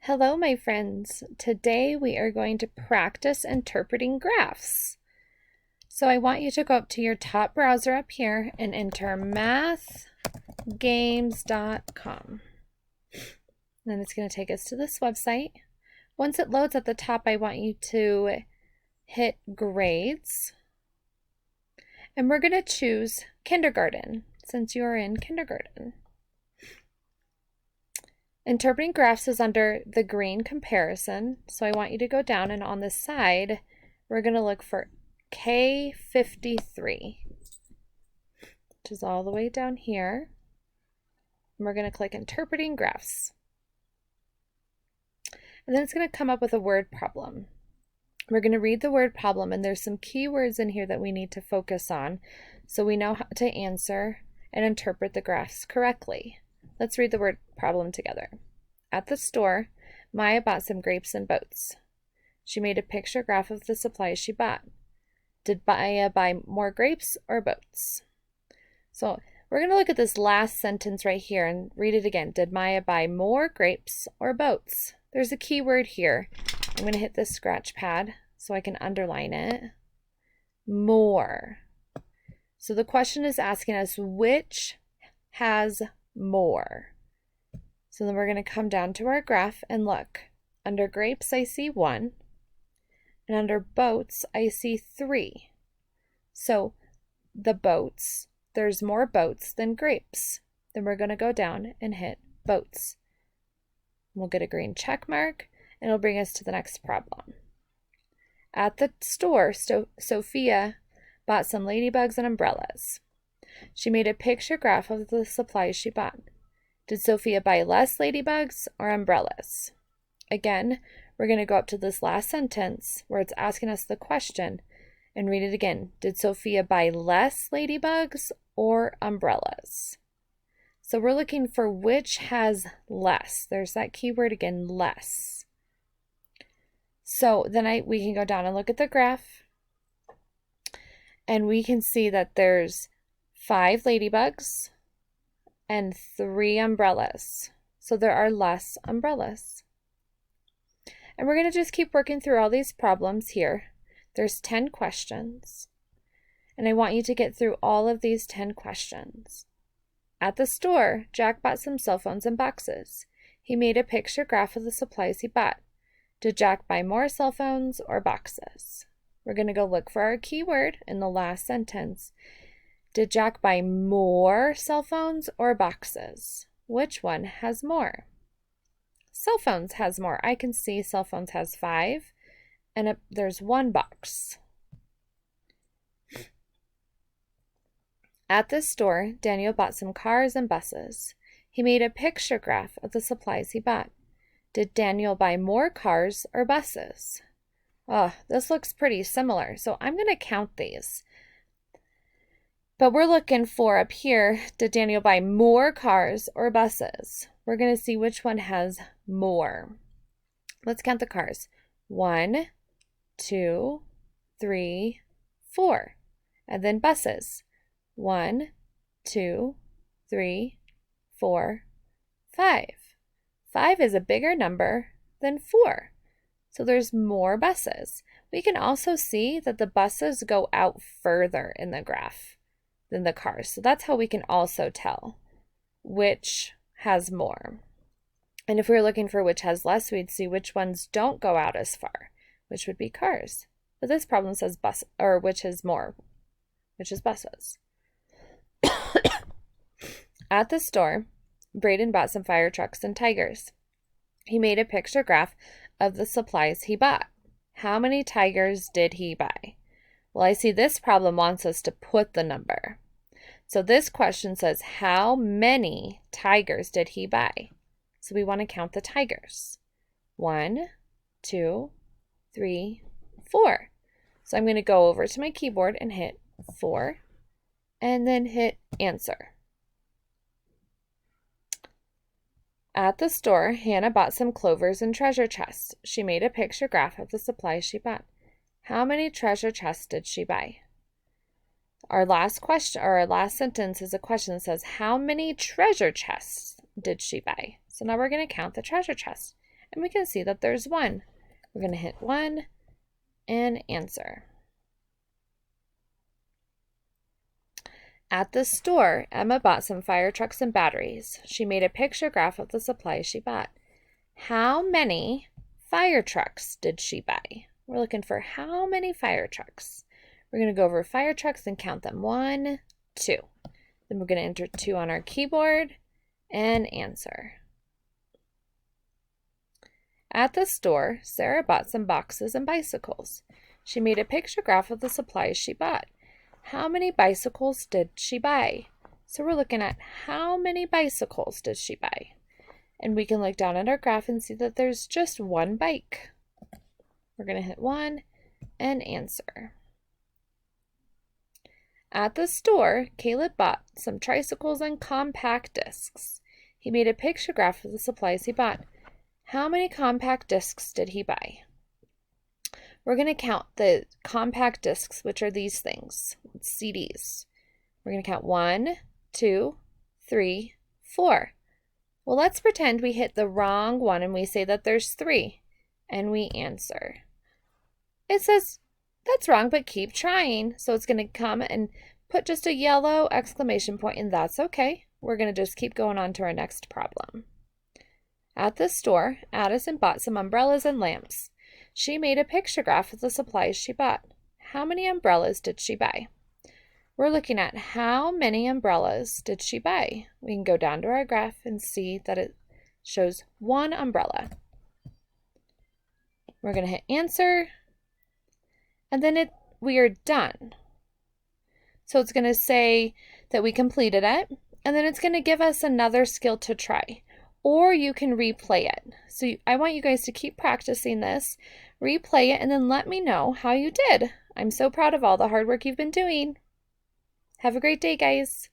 Hello, my friends. Today we are going to practice interpreting graphs. So I want you to go up to your top browser up here and enter mathgames.com. Then it's going to take us to this website. Once it loads at the top, I want you to hit grades. And we're going to choose kindergarten since you're in kindergarten. Interpreting graphs is under the green comparison, so I want you to go down, and on the side, we're going to look for K53, which is all the way down here. And we're going to click Interpreting Graphs. And then it's going to come up with a word problem. We're going to read the word problem, and there's some keywords in here that we need to focus on so we know how to answer and interpret the graphs correctly. Let's read the word problem together. At the store, Maya bought some grapes and boats. She made a picture graph of the supplies she bought. Did Maya buy more grapes or boats? So we're going to look at this last sentence right here and read it again. Did Maya buy more grapes or boats? There's a key word here. I'm going to hit this scratch pad so I can underline it. More. So the question is asking us which has more. So then we're going to come down to our graph and look. Under grapes, I see 1. And under boats, I see 3. So the boats, there's more boats than grapes. Then we're going to go down and hit boats. We'll get a green check mark, and it'll bring us to the next problem. At the store, Sophia bought some ladybugs and umbrellas. She made a picture graph of the supplies she bought. Did Sophia buy less ladybugs or umbrellas? Again, we're going to go up to this last sentence where it's asking us the question and read it again. Did Sophia buy less ladybugs or umbrellas? So we're looking for which has less. There's that keyword again, less. So then we can go down and look at the graph, and we can see that there's 5 ladybugs and 3 umbrellas. So there are less umbrellas. And we're going to just keep working through all these problems here. There's 10 questions. And I want you to get through all of these 10 questions. At the store, Jack bought some cell phones and boxes. He made a picture graph of the supplies he bought. Did Jack buy more cell phones or boxes? We're going to go look for our keyword in the last sentence. Did Jack buy more cell phones or boxes? Which one has more? Cell phones has more. I can see cell phones has 5, and there's 1 box. At the store, Daniel bought some cars and buses. He made a picture graph of the supplies he bought. Did Daniel buy more cars or buses? Oh, this looks pretty similar, so I'm going to count these. But we're looking for up here, did Daniel buy more cars or buses? We're going to see which one has more. Let's count the cars. 1, 2, 3, 4. And then buses. 1, 2, 3, 4, 5. 5 is a bigger number than 4. So there's more buses. We can also see that the buses go out further in the graph than the cars. So that's how we can also tell which has more. And if we were looking for which has less, we'd see which ones don't go out as far, which would be cars. But this problem says bus, or which is more, which is buses. At the store, Braden bought some fire trucks and tigers. He made a picture graph of the supplies he bought. How many tigers did he buy? Well, I see this problem wants us to put the number. So this question says, how many tigers did he buy? So we want to count the tigers. 1, 2, 3, 4. So I'm going to go over to my keyboard and hit 4, and then hit answer. At the store, Hannah bought some clovers and treasure chests. She made a picture graph of the supplies she bought. How many treasure chests did she buy? Our last question, or our last sentence is a question that says, how many treasure chests did she buy? So now we're going to count the treasure chests. and we can see that there's 1. We're going to hit 1 and answer. At the store, Emma bought some fire trucks and batteries. She made a picture graph of the supplies she bought. How many fire trucks did she buy? We're looking for how many fire trucks. We're going to go over fire trucks and count them. 1, 2. Then we're going to enter 2 on our keyboard and answer. At the store, Sarah bought some boxes and bicycles. She made a picture graph of the supplies she bought. How many bicycles did she buy? So we're looking at how many bicycles did she buy? And we can look down at our graph and see that there's just 1 bike. We're going to hit 1 and answer. At the store, Caleb bought some tricycles and compact discs. He made a picture graph of the supplies he bought. How many compact discs did he buy? We're going to count the compact discs, which are these things, CDs. We're going to count 1, 2, 3, 4. Well, let's pretend we hit the wrong one and we say that there's 3, and we answer. It says, that's wrong, but keep trying. So it's going to come and put just a yellow exclamation point, and that's okay. We're going to just keep going on to our next problem. At the store, Addison bought some umbrellas and lamps. She made a picture graph of the supplies she bought. How many umbrellas did she buy? We're looking at how many umbrellas did she buy. We can go down to our graph and see that it shows 1 umbrella. We're going to hit answer, and then we are done. So it's going to say that we completed it, and then it's going to give us another skill to try. Or you can replay it. So I want you guys to keep practicing this, replay it, and then let me know how you did. I'm so proud of all the hard work you've been doing. Have a great day, guys.